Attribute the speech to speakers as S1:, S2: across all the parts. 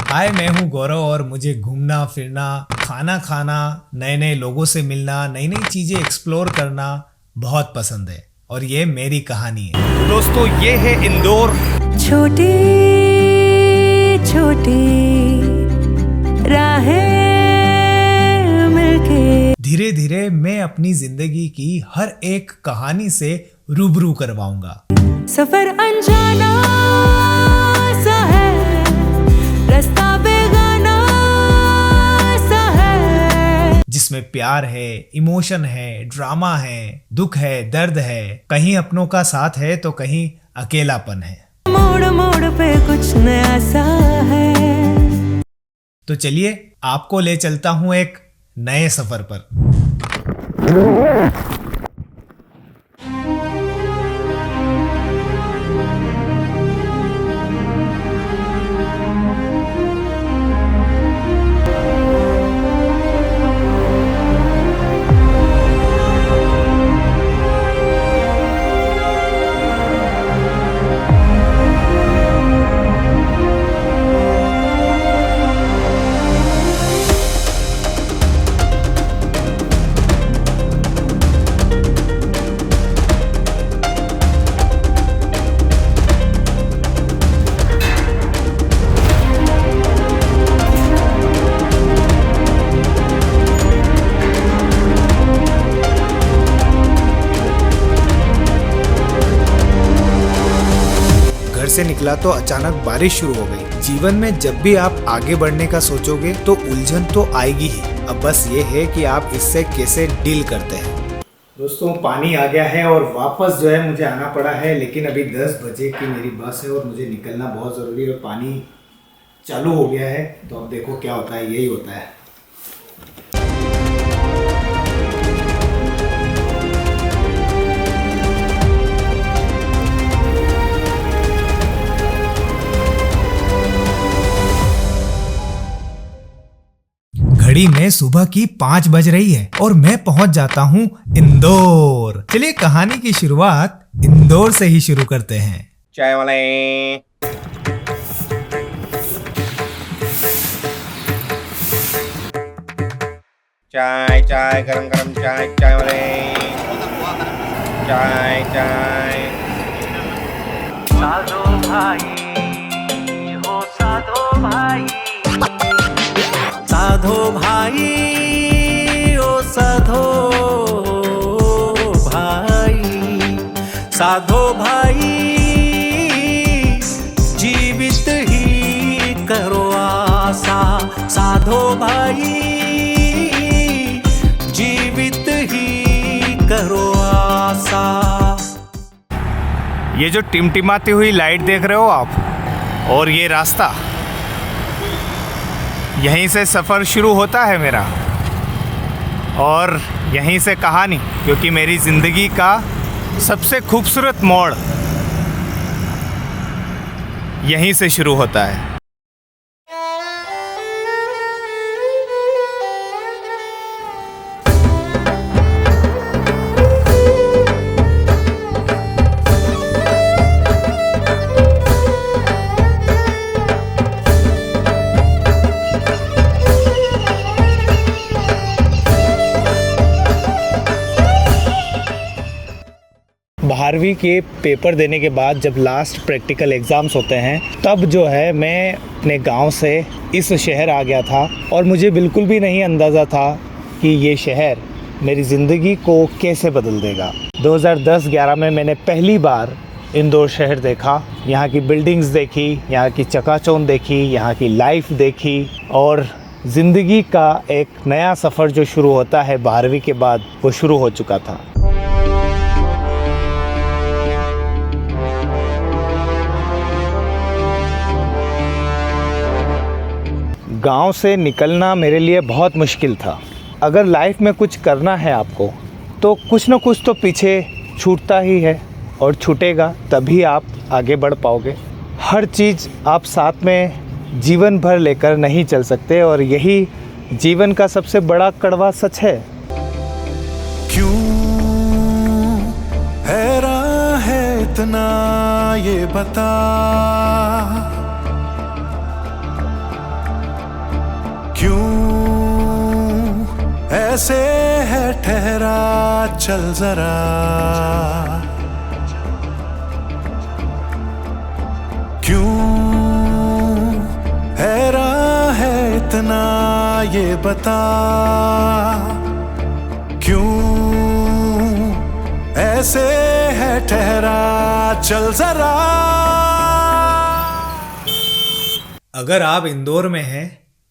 S1: हाय, मैं हूँ गौरव और मुझे घूमना फिरना, खाना खाना, नए नए लोगों से मिलना, नई नई चीजें एक्सप्लोर करना बहुत पसंद है और ये मेरी कहानी है। दोस्तों, ये है इंदौर।
S2: छोटी छोटी राहें मिलके
S1: धीरे धीरे मैं अपनी जिंदगी की हर एक कहानी से रूबरू करवाऊंगा।
S2: सफर अनजाना सा है, रास्ता बेगाना सा है,
S1: जिसमें प्यार है, इमोशन है, ड्रामा है, दुख है, दर्द है, कहीं अपनों का साथ है तो कहीं अकेलापन है।
S2: मोड़ मोड़ पे कुछ नया सा है।
S1: तो चलिए आपको ले चलता हूं एक नए सफर पर। से निकला तो अचानक बारिश शुरू हो गई। जीवन में जब भी आप आगे बढ़ने का सोचोगे तो उलझन तो आएगी ही। अब बस ये है कि आप इससे कैसे डील करते हैं। दोस्तों, पानी आ गया है और वापस जो है मुझे आना पड़ा है, लेकिन अभी 10 बजे की मेरी बस है और मुझे निकलना बहुत ज़रूरी है और पानी चालू हो गया है। तो अब देखो क्या होता है, यही होता है। घड़ी में सुबह की 5 बज रही है और मैं पहुंच जाता हूं इंदौर। चलिए कहानी की शुरुआत इंदौर से ही शुरू करते हैं।
S3: चाय वाले, चाय चाय गरम गरम चाय, चाय वाले, चाय चाय।
S4: साधो भाई हो, साधो भाई, साधो भाई ओ साधो भाई, साधो भाई जीवित ही करो आशा, साधो भाई जीवित ही करो आशा।
S1: ये जो टिमटिमाती हुई लाइट देख रहे हो आप और ये रास्ता, यहीं से सफ़र शुरू होता है मेरा और यहीं से कहानी, क्योंकि मेरी ज़िंदगी का सबसे खूबसूरत मोड़ यहीं से शुरू होता है। बारहवीं के पेपर देने के बाद जब लास्ट प्रैक्टिकल एग्ज़ाम्स होते हैं, तब जो है मैं अपने गांव से इस शहर आ गया था और मुझे बिल्कुल भी नहीं अंदाज़ा था कि ये शहर मेरी ज़िंदगी को कैसे बदल देगा। 2010-11 में मैंने पहली बार इंदौर शहर देखा, यहाँ की बिल्डिंग्स देखी, यहाँ की चकाचौंध देखी, यहाँ की लाइफ देखी और ज़िंदगी का एक नया सफ़र जो शुरू होता है 12वीं के बाद, वो शुरू हो चुका था। गांव से निकलना मेरे लिए बहुत मुश्किल था। अगर लाइफ में कुछ करना है आपको, तो कुछ ना कुछ तो पीछे छूटता ही है और छूटेगा, तभी आप आगे बढ़ पाओगे। हर चीज़ आप साथ में जीवन भर लेकर नहीं चल सकते और यही जीवन का सबसे बड़ा कड़वा सच है।
S5: क्यों हैरान है इतना ये बता, क्यों ऐसे है ठहरा, चल जरा क्यों हैरान है इतना, ये बता क्यों ऐसे है ठहरा, चल जरा।
S1: अगर आप इंदौर में हैं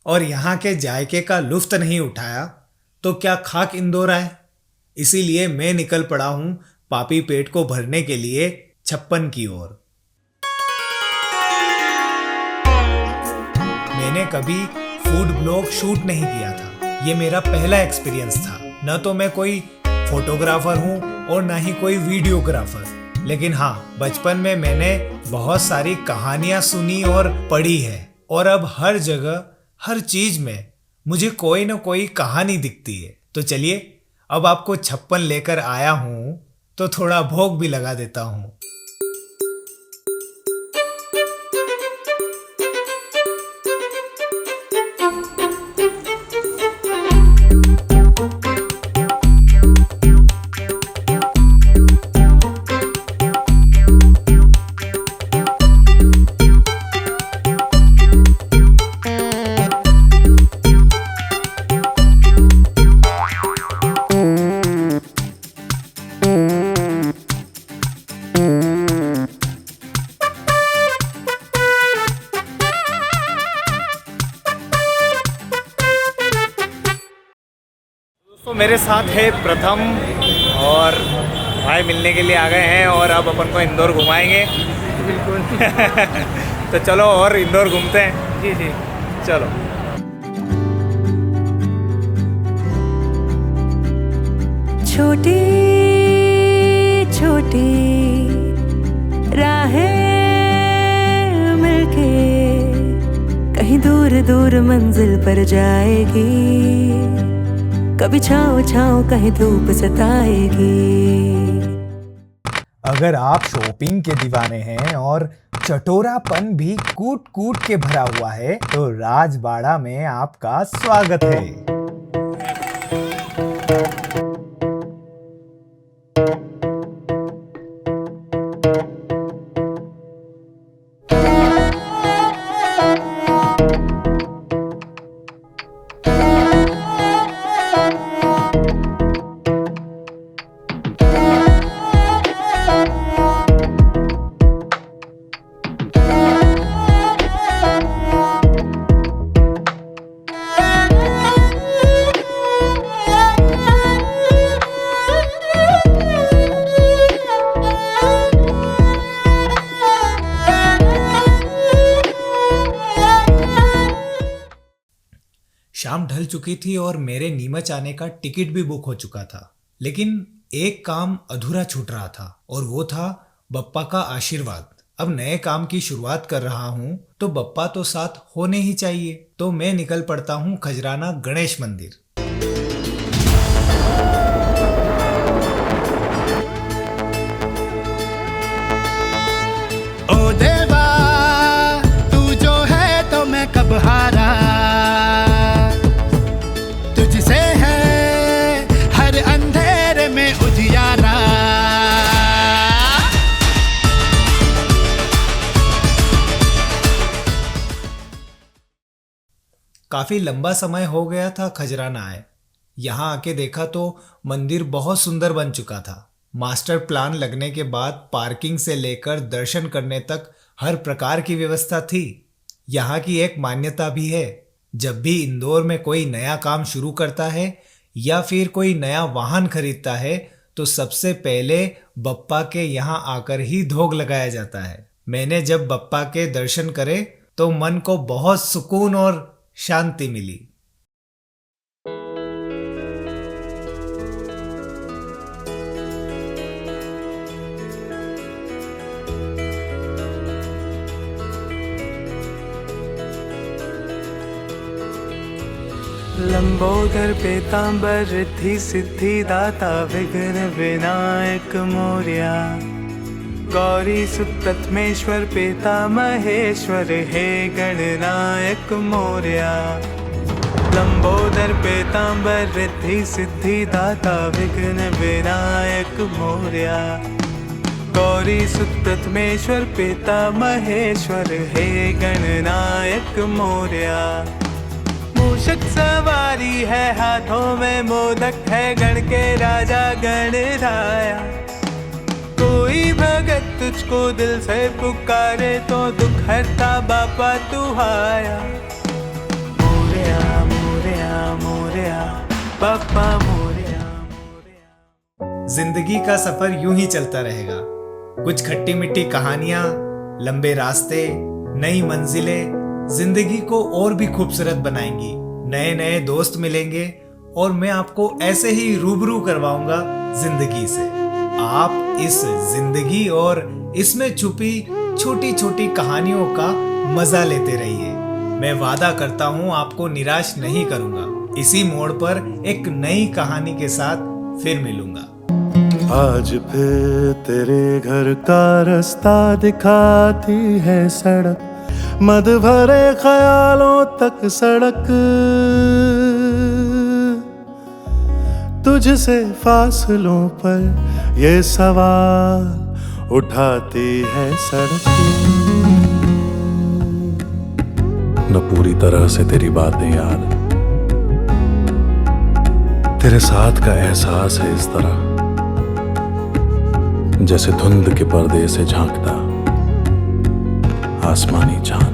S1: और यहाँ के जायके का लुफ्त नहीं उठाया तो क्या खाक इंदौर आए। इसीलिए मैं निकल पड़ा हूँ पापी पेट को भरने के लिए 56 की ओर। मैंने कभी फूड ब्लॉग शूट नहीं किया था, ये मेरा पहला एक्सपीरियंस था। न तो मैं कोई फोटोग्राफर हूँ और ना ही कोई वीडियोग्राफर, लेकिन हाँ बचपन में मैंने बहुत सारी कहानियां सुनी और पढ़ी है, और अब हर जगह हर चीज में मुझे कोई ना कोई कहानी दिखती है। तो चलिए अब आपको 56 लेकर आया हूँ तो थोड़ा भोग भी लगा देता हूँ। तो मेरे साथ है प्रथम, और भाई मिलने के लिए आ गए हैं और अब अपन को इंदौर घुमाएंगे। बिल्कुल तो चलो और इंदौर घूमते हैं। जी जी चलो।
S2: छोटी छोटी राहें मिलके कहीं दूर दूर मंजिल पर जाएगी, कभी छाँव छाँव कहीं धूप सताएगी।
S1: अगर आप शॉपिंग के दीवाने हैं और चटोरापन भी कूट कूट के भरा हुआ है तो राजबाड़ा में आपका स्वागत है। शाम ढल चुकी थी और मेरे नीमच आने का टिकट भी बुक हो चुका था, लेकिन एक काम अधूरा छूट रहा था और वो था बप्पा का आशीर्वाद। अब नए काम की शुरुआत कर रहा हूँ तो बप्पा तो साथ होने ही चाहिए। तो मैं निकल पड़ता हूँ खजराना गणेश मंदिर।
S6: ओ देवा तू जो है तो मैं कब हारा, तुझसे है हर अंधेरे में उजियारा।
S1: काफी लंबा समय हो गया था खजराना आए। यहाँ आके देखा तो मंदिर बहुत सुंदर बन चुका था। मास्टर प्लान लगने के बाद पार्किंग से लेकर दर्शन करने तक हर प्रकार की व्यवस्था थी। यहाँ की एक मान्यता भी है, जब भी इंदौर में कोई नया काम शुरू करता है या फिर कोई नया वाहन खरीदता है तो सबसे पहले बप्पा के यहाँ आकर ही धोग लगाया जाता है। मैंने जब बप्पा के दर्शन करे तो मन को बहुत सुकून और शांति मिली।
S2: लंबोदर पीतांबर रिद्धि सिद्धि दाता विघ्न विनायक मोरया, गौरी सुत प्रथमेश्वर पिता महेश्वर हे गणनायक मोरया।
S4: लंबोदर पीतांबर रिद्धि सिद्धि दाता विघ्न विनायक मोरया। गौरी सुत प्रथमेश्वर पिता महेश्वर हे गणनायक मोरया। मूषक सवारी है हाथों में मोदक है गण के राजा गणराया। कोई भगत तुझको दिल से पुकारे तो दुख हरता बापा तू आया। मोरया मोरया मोरया बापा मोरया मोरया।
S1: जिंदगी का सफर यूं ही चलता रहेगा। कुछ खट्टी मिट्टी कहानियां, लंबे रास्ते, नई मंजिलें जिंदगी को और भी खूबसूरत बनाएंगी। नए नए दोस्त मिलेंगे और मैं आपको ऐसे ही रूबरू करवाऊंगा जिंदगी से। आप इस जिंदगी और इसमें छुपी छोटी छोटी कहानियों का मजा लेते रहिए। मैं वादा करता हूं आपको निराश नहीं करूंगा। इसी मोड़ पर एक नई कहानी के साथ फिर मिलूंगा।
S5: आज फिर तेरे घर का रास्ता दिखाती है सड़क, मद भरे ख्यालों तक सड़क। तुझसे फासलों पर ये सवाल उठाती है सड़क। न पूरी तरह से तेरी बातें याद, तेरे साथ का एहसास है इस तरह जैसे धुंध के पर्दे से झांकता आसमानी चांद।